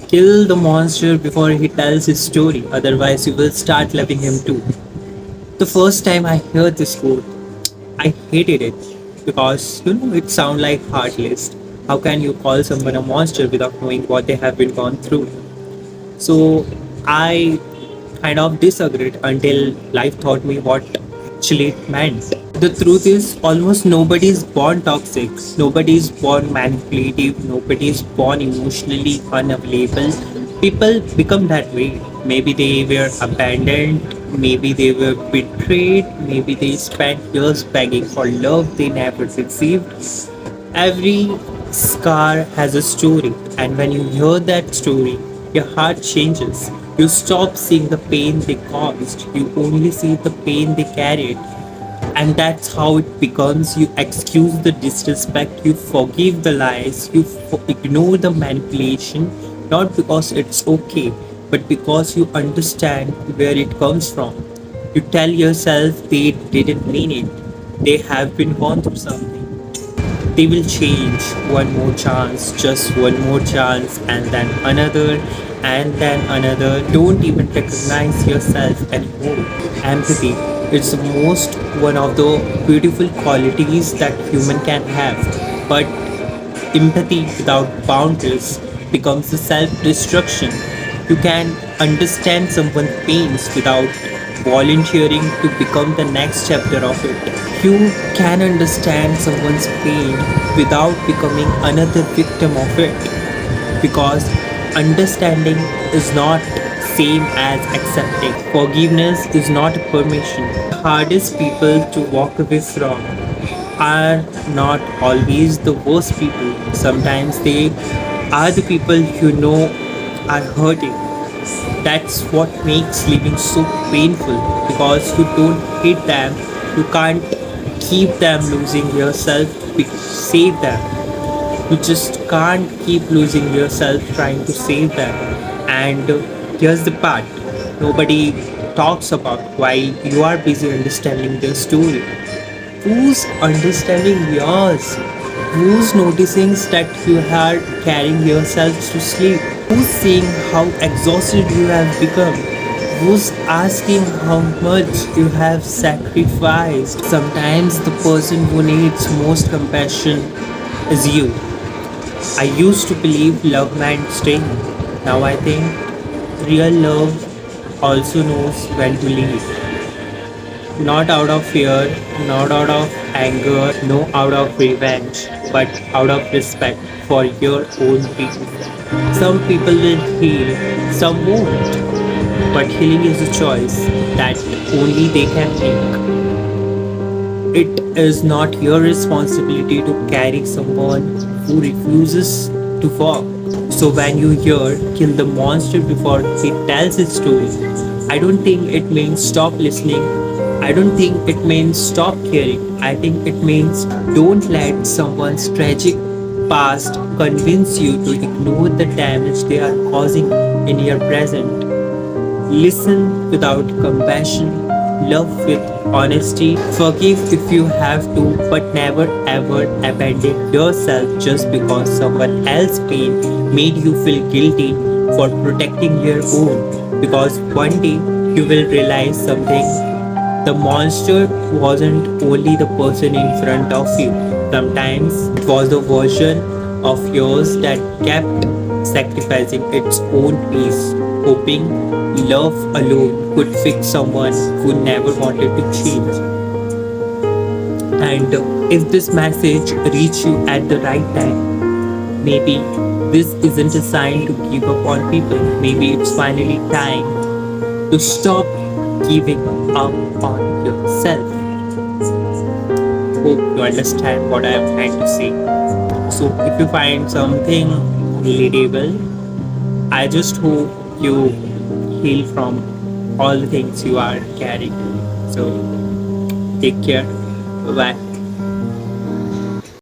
Kill the monster before he tells his story, otherwise, you will start loving him too. The first time I heard this quote, I hated it because it sounds like heartless. How can you call someone a monster without knowing what they have been gone through? So I kind of disagreed until life taught me what actually it meant. The truth is, almost nobody is born toxic, nobody is born manipulative, nobody is born emotionally unavailable. People become that way. Maybe they were abandoned, maybe they were betrayed, maybe they spent years begging for love they never received. Every scar has a story, and when you hear that story, your heart changes. You stop seeing the pain they caused, you only see the pain they carried. And that's how it becomes. You excuse the disrespect, you forgive the lies, you ignore the manipulation, not because it's okay, but because you understand where it comes from. You tell yourself they didn't mean it, they have been gone through something. They will change. One more chance, just one more chance, and then another. Don't even recognize yourself anymore. Empathy. It's the most one of the beautiful qualities that human can have. But empathy without boundaries becomes a self-destruction. You can understand someone's pains without volunteering to become the next chapter of it. You can understand someone's pain without becoming another victim of it. Because understanding is not same as accepting. Forgiveness is not a permission. The hardest people to walk away from are not always the worst people. Sometimes they are the people are hurting. That's what makes living so painful because you don't hate them, you can't keep them losing yourself to save them. You just can't keep losing yourself trying to save them. And here's the part nobody talks about while you are busy understanding their story. Who's understanding yours? Who's noticing that you are carrying yourself to sleep? Who's seeing how exhausted you have become? Who's asking how much you have sacrificed? Sometimes the person who needs most compassion is you. I used to believe love meant staying. Now I think real love also knows when to leave. Not out of fear, not out of anger, no out of revenge, but out of respect for your own peace. Some people will heal, some won't. But healing is a choice that only they can make. It is not your responsibility to carry someone who refuses to walk. So when you hear kill the monster before he tells his story, I don't think it means stop listening. I don't think it means stop caring. I think it means don't let someone's tragic past convince you to ignore the damage they are causing in your present. Listen without compassion, love with honesty, forgive if you have to, but never ever abandon yourself just because someone else's pain made you feel guilty for protecting your own. Because one day you will realize something. The monster wasn't only the person in front of you. Sometimes it was the version of yours that kept sacrificing its own peace, hoping love alone could fix someone who never wanted to change. And if this message reached you at the right time, maybe this isn't a sign to give up on people. Maybe it's finally time to stop giving up on yourself. Hope you understand what I am trying to say. So, if you find something relatable, I just hope you heal from all the things you are carrying. So, take care. Bye bye.